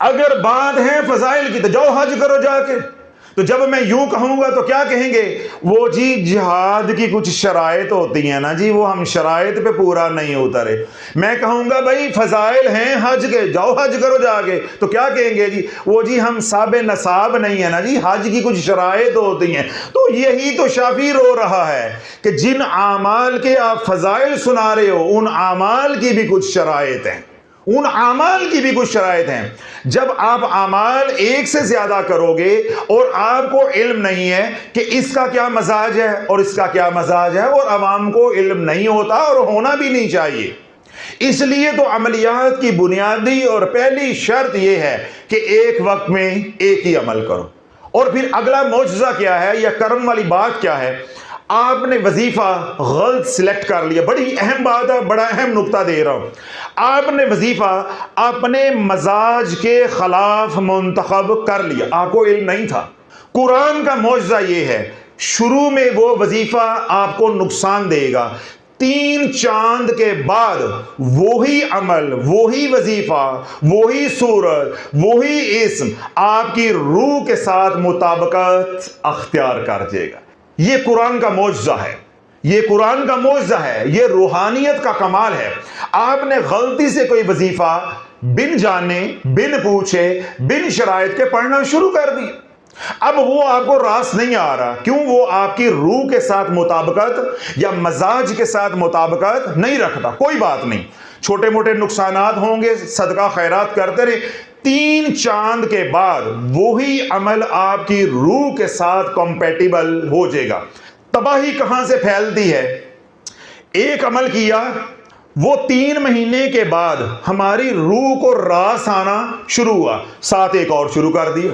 اگر بات ہے فضائل کی تو جاؤ حج کرو جا کے۔ تو جب میں یوں کہوں گا تو کیا کہیں گے؟ وہ جی جہاد کی کچھ شرائط ہوتی ہیں نا جی، وہ ہم شرائط پہ پورا نہیں اترے۔ میں کہوں گا بھائی فضائل ہیں حج کے، جاؤ حج کرو جا کے، تو کیا کہیں گے جی؟ وہ جی ہم صاحب نصاب نہیں ہے نا جی، حج کی کچھ شرائط ہوتی ہیں۔ تو یہی تو شافی رو رہا ہے کہ جن اعمال کے آپ فضائل سنا رہے ہو، ان اعمال کی بھی کچھ شرائط ہیں، ان اعمال کی بھی کچھ شرائط ہیں۔ جب آپ اعمال ایک سے زیادہ کرو گے اور آپ کو علم نہیں ہے کہ اس کا کیا مزاج ہے اور اس کا کیا مزاج ہے، اور عوام کو علم نہیں ہوتا اور ہونا بھی نہیں چاہیے، اس لیے تو عملیات کی بنیادی اور پہلی شرط یہ ہے کہ ایک وقت میں ایک ہی عمل کرو۔ اور پھر اگلا معجزہ کیا ہے یا کرم والی بات کیا ہے؟ آپ نے وظیفہ غلط سلیکٹ کر لیا۔ بڑی اہم بات ہے، بڑا اہم نقطہ دے رہا ہوں۔ آپ نے وظیفہ اپنے مزاج کے خلاف منتخب کر لیا، آپ کو علم نہیں تھا۔ قرآن کا معجزہ یہ ہے، شروع میں وہ وظیفہ آپ کو نقصان دے گا، 3 چاند کے بعد وہی عمل، وہی وظیفہ، وہی صورت، وہی اسم آپ کی روح کے ساتھ مطابقت اختیار کر جائے گا۔ یہ قرآن کا معجزہ ہے، یہ قرآن کا معجزہ ہے، یہ روحانیت کا کمال ہے۔ آپ نے غلطی سے کوئی وظیفہ بن جانے، بن پوچھے، بن شرائط کے پڑھنا شروع کر دی، اب وہ آپ کو راس نہیں آ رہا، کیوں؟ وہ آپ کی روح کے ساتھ مطابقت یا مزاج کے ساتھ مطابقت نہیں رکھتا۔ کوئی بات نہیں، چھوٹے موٹے نقصانات ہوں گے، صدقہ خیرات کرتے رہے، 3 چاند کے بعد وہی عمل آپ کی روح کے ساتھ کمپیٹیبل ہو جائے گا۔ تباہی کہاں سے پھیلتی ہے؟ ایک عمل کیا، وہ 3 مہینے کے بعد ہماری روح کو راس آنا شروع ہوا، ساتھ ایک اور شروع کر دیا،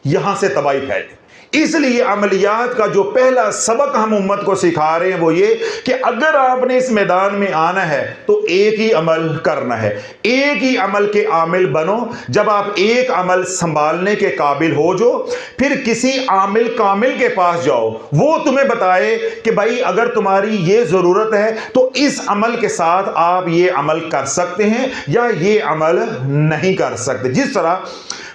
یہاں سے تباہی پھیلی۔ اس لیے عملیات کا جو پہلا سبق ہم امت کو سکھا رہے ہیں وہ یہ کہ اگر آپ نے اس میدان میں آنا ہے تو ایک ہی عمل کرنا ہے، ایک ہی عمل کے عامل بنو۔ جب آپ ایک عمل سنبھالنے کے قابل ہو جو، پھر کسی عامل کامل کے پاس جاؤ، وہ تمہیں بتائے کہ بھائی اگر تمہاری یہ ضرورت ہے تو اس عمل کے ساتھ آپ یہ عمل کر سکتے ہیں یا یہ عمل نہیں کر سکتے۔ جس طرح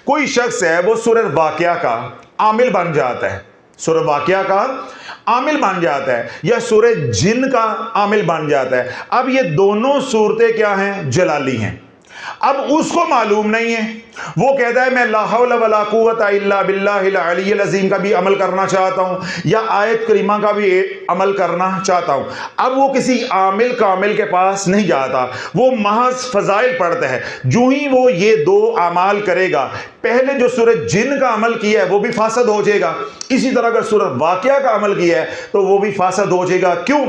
کوئی شخص ہے وہ سورہ واقعہ کا عامل بن جاتا ہے، سورہ واقعہ کا عامل بن جاتا ہے، یا سورہ جن کا عامل بن جاتا ہے۔ اب یہ دونوں صورتیں کیا ہیں؟ جلالی ہیں۔ اب اس کو معلوم نہیں ہے، وہ کہتا ہے میں لا حول ولا قوت الا باللہ العلی العظیم کا بھی عمل کرنا چاہتا ہوں یا آیت کریمہ کا بھی عمل کرنا چاہتا ہوں۔ اب وہ کسی عامل کامل کے پاس نہیں جاتا، وہ محض فضائل پڑھتا ہے۔ جو ہی وہ یہ 2 اعمال کرے گا، پہلے جو سورہ جن کا عمل کیا ہے وہ بھی فاسد ہو جائے گا، اسی طرح اگر سورہ واقعہ کا عمل کیا ہے تو وہ بھی فاسد ہو جائے گا۔ کیوں؟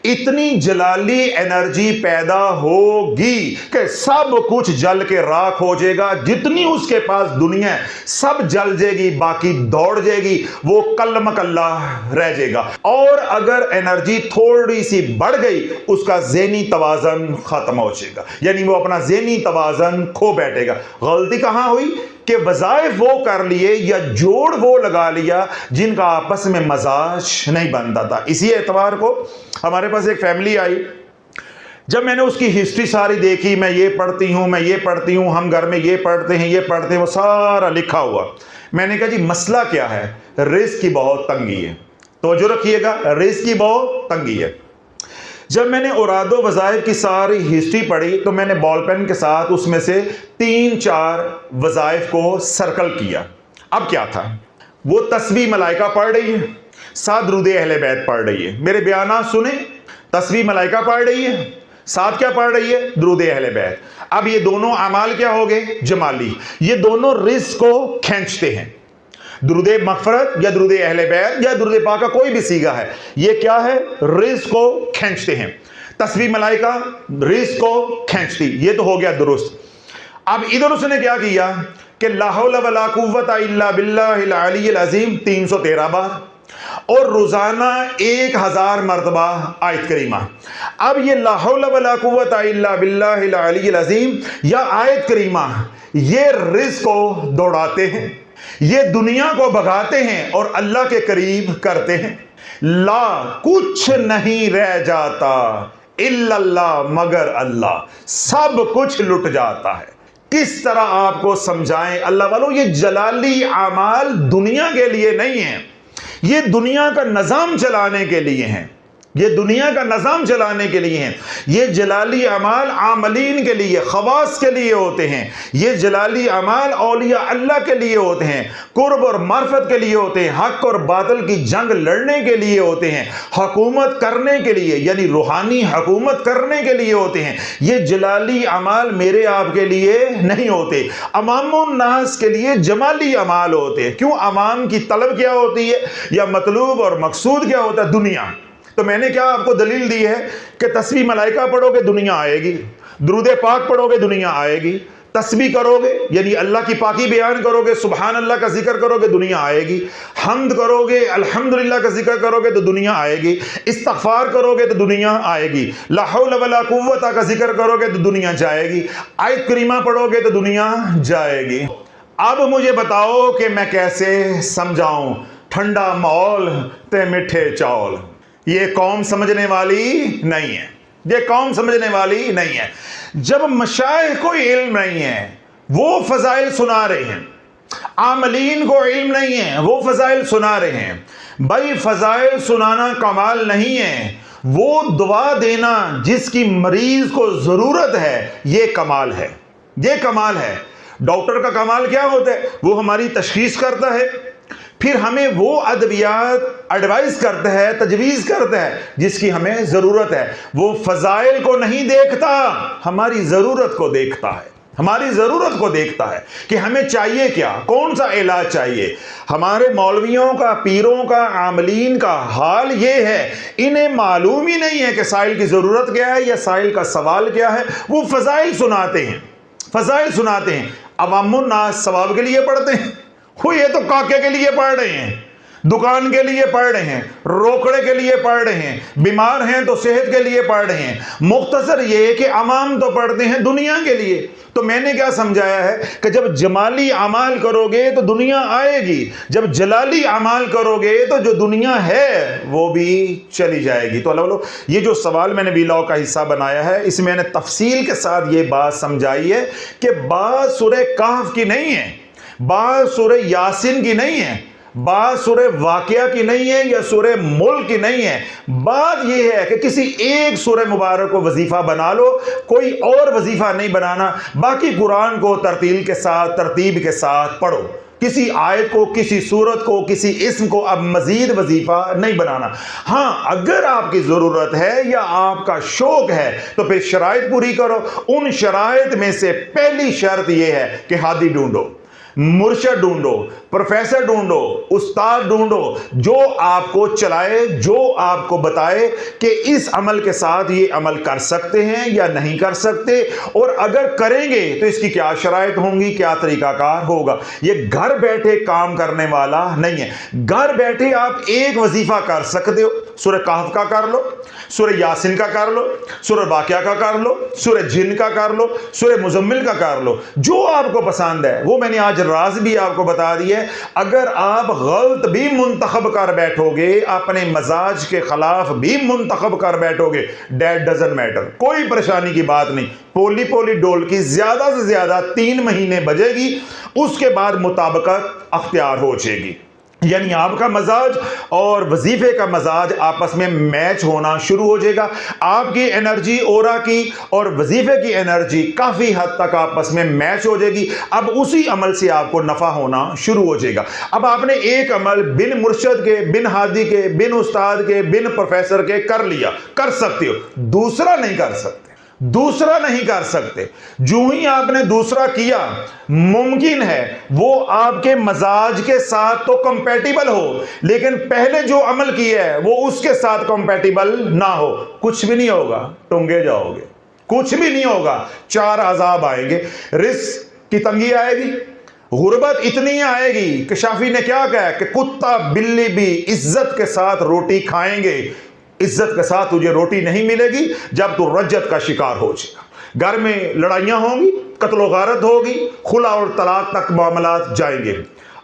اتنی جلالی انرجی پیدا ہوگی کہ سب کچھ جل کے راکھ ہو جائے گا، جتنی اس کے پاس دنیا ہے سب جل جائے گی، باقی دوڑ جائے گی، وہ کلمہ اللہ رہ جائے گا۔ اور اگر انرجی تھوڑی سی بڑھ گئی، اس کا ذہنی توازن ختم ہو جائے گا، یعنی وہ اپنا ذہنی توازن کھو بیٹھے گا۔ غلطی کہاں ہوئی کہ وظائف وہ کر لیے یا جوڑ وہ لگا لیا جن کا آپس میں مزاج نہیں بنتا تھا۔ اسی اعتبار کو ہمارے پاس ایک فیملی آئی، جب میں نے اس کی ہسٹری ساری دیکھی، میں یہ پڑھتی ہوں، میں یہ پڑھتی ہوں، ہم گھر میں یہ پڑھتے ہیں، یہ پڑھتے ہیں، وہ سارا لکھا ہوا۔ میں نے کہا جی مسئلہ کیا ہے؟ رزق کی بہت تنگی ہے۔ توجہ رکھیے گا، رزق کی بہت تنگی ہے۔ جب میں نے اوراد و وظائف کی ساری ہسٹری پڑھی تو میں نے بال پین کے ساتھ اس میں سے 3-4 وظائف کو سرکل کیا۔ اب کیا تھا؟ وہ تسبیح ملائکہ پڑھ رہی ہے، ساتھ درود اہل بیت پڑھ رہی ہے۔ میرے بیانات سنیں، تسبیح ملائکہ پڑھ رہی ہے، ساتھ کیا پڑھ رہی ہے؟ درود اہل بیت۔ اب یہ دونوں اعمال کیا ہو گئے؟ جمالی۔ یہ دونوں رزق کو کھینچتے ہیں۔ درود مغفرت یا درود اہل بیت یا درود پاک کا کوئی بھی صیغہ ہے، یہ کیا ہے؟ رزق کو کھینچتے ہیں۔ تسبیح ملائکہ رزق کو کھینچتی، یہ تو ہو گیا درست۔ اب ادھر اس نے کیا کیا کہ لا حول ولا قوت الا باللہ العلی العظیم 313 بار، اور روزانہ 1000 مرتبہ آیت کریمہ۔ اب یہ لا حول ولا قوت الا باللہ العلی العظیم یا آیت کریمہ یہ رزق کو دوڑاتے ہیں، یہ دنیا کو بھگاتے ہیں اور اللہ کے قریب کرتے ہیں۔ لا کچھ نہیں رہ جاتا الا اللہ، مگر اللہ، سب کچھ لٹ جاتا ہے۔ کس طرح آپ کو سمجھائیں اللہ والوں، یہ جلالی اعمال دنیا کے لیے نہیں ہیں، یہ دنیا کا نظام چلانے کے لیے ہیں، یہ دنیا کا نظام چلانے کے لیے ہیں۔ یہ جلالی اعمال عاملین کے لیے، خواص کے لیے ہوتے ہیں۔ یہ جلالی اعمال اولیاء اللہ کے لیے ہوتے ہیں، قرب اور معرفت کے لیے ہوتے ہیں، حق اور باطل کی جنگ لڑنے کے لیے ہوتے ہیں، حکومت کرنے کے لیے یعنی روحانی حکومت کرنے کے لیے ہوتے ہیں۔ یہ جلالی اعمال میرے آپ کے لیے نہیں ہوتے، عوام الناس کے لیے جمالی اعمال ہوتے ہیں۔ کیوں؟ عوام کی طلب کیا ہوتی ہے یا مطلوب اور مقصود کیا ہوتا ہے؟ دنیا۔ تو میں نے کیا آپ کو دلیل دی ہے کہ تسبیح ملائکہ پڑھو گے دنیا آئے گی، درود پاک پڑھو گے دنیا آئے گی، تسبیح کرو گے یعنی اللہ کی پاکی بیان کرو گے، سبحان اللہ کا ذکر کرو گے دنیا آئے گی، حمد کرو گے، الحمدللہ کا ذکر کرو گے تو دنیا آئے گی، استغفار کرو گے تو دنیا آئے گی، لا حول ولا قوت کا ذکر کرو گے تو دنیا جائے گی، آیت کریمہ پڑھو گے تو دنیا جائے گی۔ اب مجھے بتاؤ کہ میں کیسے سمجھاؤں، ٹھنڈا ماحول تے میٹھے چاول، یہ قوم سمجھنے والی نہیں ہے، یہ قوم سمجھنے والی نہیں ہے۔ جب مشائخ کو علم نہیں ہے وہ فضائل سنا رہے ہیں، عاملین کو علم نہیں ہے وہ فضائل سنا رہے ہیں۔ بھائی فضائل سنانا کمال نہیں ہے، وہ دعا دینا جس کی مریض کو ضرورت ہے یہ کمال ہے، یہ کمال ہے۔ ڈاکٹر کا کمال کیا ہوتا ہے؟ وہ ہماری تشخیص کرتا ہے پھر ہمیں وہ ادویات ایڈوائز کرتا ہے، تجویز کرتا ہے جس کی ہمیں ضرورت ہے۔ وہ فضائل کو نہیں دیکھتا، ہماری ضرورت کو دیکھتا ہے، ہماری ضرورت کو دیکھتا ہے کہ ہمیں چاہیے کیا، کون سا علاج چاہیے۔ ہمارے مولویوں کا، پیروں کا، عاملین کا حال یہ ہے، انہیں معلوم ہی نہیں ہے کہ سائل کی ضرورت کیا ہے یا سائل کا سوال کیا ہے۔ وہ فضائل سناتے ہیں، فضائل سناتے ہیں۔ عوام الناس ثواب کے لیے پڑھتے ہیں، وہ یہ تو کاکے کے لیے پڑھ رہے ہیں، دکان کے لیے پڑھ رہے ہیں، روکڑے کے لیے پڑھ رہے ہیں، بیمار ہیں تو صحت کے لیے پڑھ رہے ہیں۔ مختصر یہ کہ عوام تو پڑھتے ہیں دنیا کے لیے۔ تو میں نے کیا سمجھایا ہے کہ جب جمالی اعمال کرو گے تو دنیا آئے گی، جب جلالی اعمال کرو گے تو جو دنیا ہے وہ بھی چلی جائے گی۔ تو اللہ یہ جو سوال میں نے ویلاگ کا حصہ بنایا ہے، اس میں نے تفصیل کے ساتھ یہ بات سمجھائی ہے کہ بات سورہ کہف کی نہیں ہے، بات سورہ یاسین کی نہیں ہے، بات سورہ واقعہ کی نہیں ہے یا سورہ ملک کی نہیں ہے۔ بات یہ ہے کہ کسی ایک سورہ مبارک کو وظیفہ بنا لو، کوئی اور وظیفہ نہیں بنانا، باقی قرآن کو ترتیل کے ساتھ، ترتیب کے ساتھ پڑھو۔ کسی آیت کو، کسی سورت کو، کسی اسم کو اب مزید وظیفہ نہیں بنانا۔ ہاں اگر آپ کی ضرورت ہے یا آپ کا شوق ہے تو پھر شرائط پوری کرو۔ ان شرائط میں سے پہلی شرط یہ ہے کہ ہادی ڈھونڈو، مرشد ڈھونڈو، پروفیسر ڈھونڈو، استاد ڈھونڈو، جو آپ کو چلائے، جو آپ کو بتائے کہ اس عمل کے ساتھ یہ عمل کر سکتے ہیں یا نہیں کر سکتے، اور اگر کریں گے تو اس کی کیا شرائط ہوں گی، کیا طریقہ کار ہوگا۔ یہ گھر بیٹھے کام کرنے والا نہیں ہے۔ گھر بیٹھے آپ ایک وظیفہ کر سکتے ہو، سورہ کہف کا کر لو، سورہ یاسین کا کر لو، سورہ واقعہ کا کر لو، سورہ جن کا کر لو، سورہ مزمل کا کر لو، جو آپ کو پسند ہے۔ وہ میں نے آج راز بھی آپ کو بتا دی ہے۔ اگر آپ غلط بھی منتخب کر بیٹھو گے، اپنے مزاج کے خلاف بھی منتخب کر بیٹھو گے، دیٹ ڈزنٹ میٹر، کوئی پریشانی کی بات نہیں۔ پولی پولی ڈول کی زیادہ سے زیادہ 3 مہینے بجے گی، اس کے بعد مطابقت اختیار ہو جائے گی، یعنی آپ کا مزاج اور وظیفے کا مزاج آپس میں میچ ہونا شروع ہو جائے گا۔ آپ کی انرجی، اورا کی اور وظیفے کی انرجی کافی حد تک آپس میں میچ ہو جائے گی۔ اب اسی عمل سے آپ کو نفع ہونا شروع ہو جائے گا۔ اب آپ نے ایک عمل بن مرشد کے، بن ہادی کے، بن استاد کے، بن پروفیسر کے کر لیا، کر سکتے ہو، دوسرا نہیں کر سکتے، دوسرا نہیں کر سکتے۔ جو ہی آپ نے دوسرا کیا، ممکن ہے وہ آپ کے مزاج کے ساتھ تو کمپیٹیبل ہو، لیکن پہلے جو عمل کیا ہے وہ اس کے ساتھ کمپیٹیبل نہ ہو، کچھ بھی نہیں ہوگا، ٹنگے جاؤ گے، کچھ بھی نہیں ہوگا۔ 4 عذاب آئیں گے، رزق کی تنگی آئے گی، غربت اتنی آئے گی کہ شافی نے کیا کہا کہ کتا بلی بھی عزت کے ساتھ روٹی کھائیں گے، عزت کے ساتھ تجھے روٹی نہیں ملے گی جب تو رجت کا شکار ہو جائے گا۔ گھر میں لڑائیاں ہوں گی، قتل و غارت ہوگی، خلا اور طلاق تک معاملات جائیں گے۔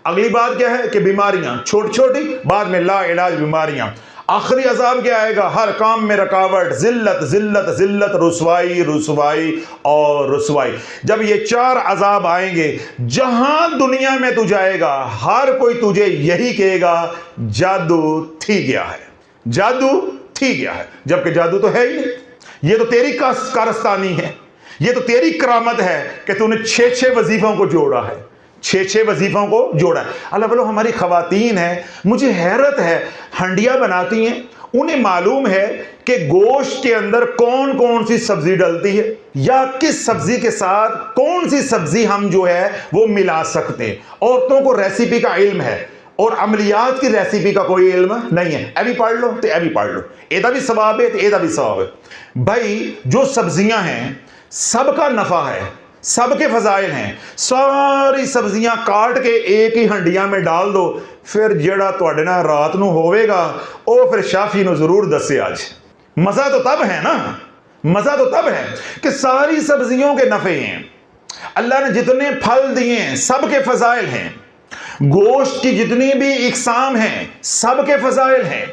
اگلی بات کیا ہے کہ بیماریاں چھوٹی چھوٹی، بعد میں لا علاج بیماریاں۔ آخری عذاب کیا آئے گا؟ ہر کام میں رکاوٹ، ذلت ذلت ذلت، رسوائی رسوائی اور رسوائی۔ جب یہ 4 عذاب آئیں گے، جہاں دنیا میں تو جائے گا، ہر کوئی تجھے یہی کہے گا جادو تھی گیا ہے، جادو تھی گیا ہے، جبکہ جادو تو ہے ہی نہیں۔ یہ تو تیری کارستانی ہے، یہ تو تیری کرامت ہے کہ تو نے 6 وظیفوں کو جوڑا ہے، 6 وظیفوں کو جوڑا ہے۔ اللہ بلو ہماری خواتین ہیں، مجھے حیرت ہے، ہنڈیاں بناتی ہیں، انہیں معلوم ہے کہ گوشت کے اندر کون کون سی سبزی ڈلتی ہے، یا کس سبزی کے ساتھ کون سی سبزی ہم جو ہے وہ ملا سکتے ہیں۔ عورتوں کو ریسیپی کا علم ہے، اور عملیات کی ریسیپی کا کوئی علم نہیں ہے۔ اے بھی پڑھ لو تو اے بھی پڑھ لو، ایدہ بھی ثواب ہے تو ایدہ بھی ثواب ہے۔ بھائی جو سبزیاں ہیں سب کا نفع ہے، سب کے فضائل ہیں، ساری سبزیاں کاٹ کے ایک ہی ہنڈیاں میں ڈال دو، پھر جڑا تواڈے نال رات نو ہوئے گا او پھر شافی نو ضرور دسے آج۔ مزہ تو تب ہے نا، مزہ تو تب ہے کہ ساری سبزیوں کے نفع ہیں، اللہ نے جتنے پھل دیے ہیں سب کے فضائل ہیں، گوشت کی جتنی بھی اقسام ہیں سب کے فضائل ہیں،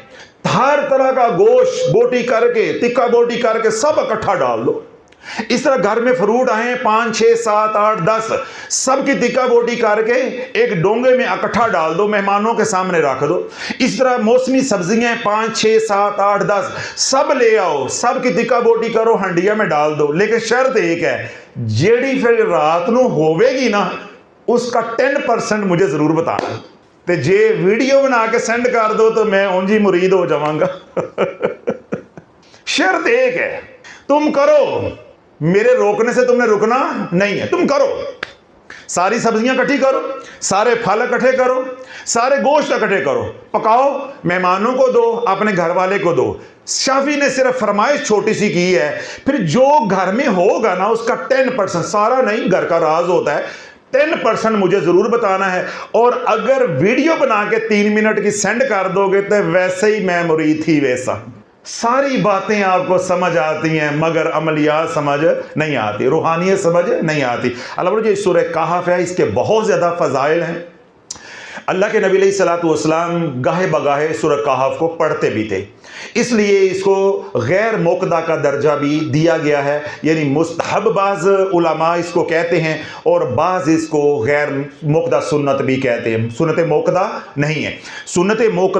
ہر طرح کا گوشت بوٹی کر کے، تکا بوٹی کر کے سب اکٹھا ڈال دو۔ اس طرح گھر میں فروٹ آئیں 5 6 7 8 10، سب کی تکا بوٹی کر کے ایک ڈونگے میں اکٹھا ڈال دو، مہمانوں کے سامنے رکھ دو۔ اس طرح موسمی سبزیاں 5 6 7 8 10 سب لے آؤ، سب کی تکا بوٹی کرو، ہنڈیا میں ڈال دو، لیکن شرط ایک ہے، جیڑی پھر رات نو ہوئے گی نا اس کا 10% مجھے ضرور بتانا، تے جے ویڈیو بنا کے سینڈ کر دو تو میں اونجی مرید ہو جاواں گا شرط ایک ہے، تم کرو، میرے روکنے سے تم نے رکنا نہیں ہے، تم کرو، ساری سبزیاں اکٹھی کرو، سارے پھل اکٹھے کرو، سارے گوشت اکٹھے کرو، پکاؤ، مہمانوں کو دو، اپنے گھر والے کو دو۔ شافی نے صرف فرمائش چھوٹی سی کی ہے، پھر جو گھر میں ہوگا نا اس کا 10%، سارا نہیں، گھر کا راز ہوتا ہے، 10% مجھے ضرور بتانا ہے، اور اگر ویڈیو بنا کے 3 منٹ کی سینڈ کر دو گے تو ویسے ہی میں مرید تھی ویسا۔ ساری باتیں آپ کو سمجھ آتی ہیں مگر عملیات سمجھ نہیں آتی، روحانیت سمجھ نہیں آتی۔ اللہ بولے جو سورہ کہف ہے اس کے بہت زیادہ فضائل ہیں۔ اللہ کے نبی علیہ السلام گاہے بگاہے سورہ کہف کو پڑھتے بھی تھے، اس لیے اس کو غیر موقدہ کا درجہ بھی دیا گیا ہے، یعنی مستحب بعض علماء اس کو کہتے ہیں اور بعض اس کو غیر موقدہ سنت بھی کہتے ہیں، سنت موقدہ نہیں ہے، سنت موقدہ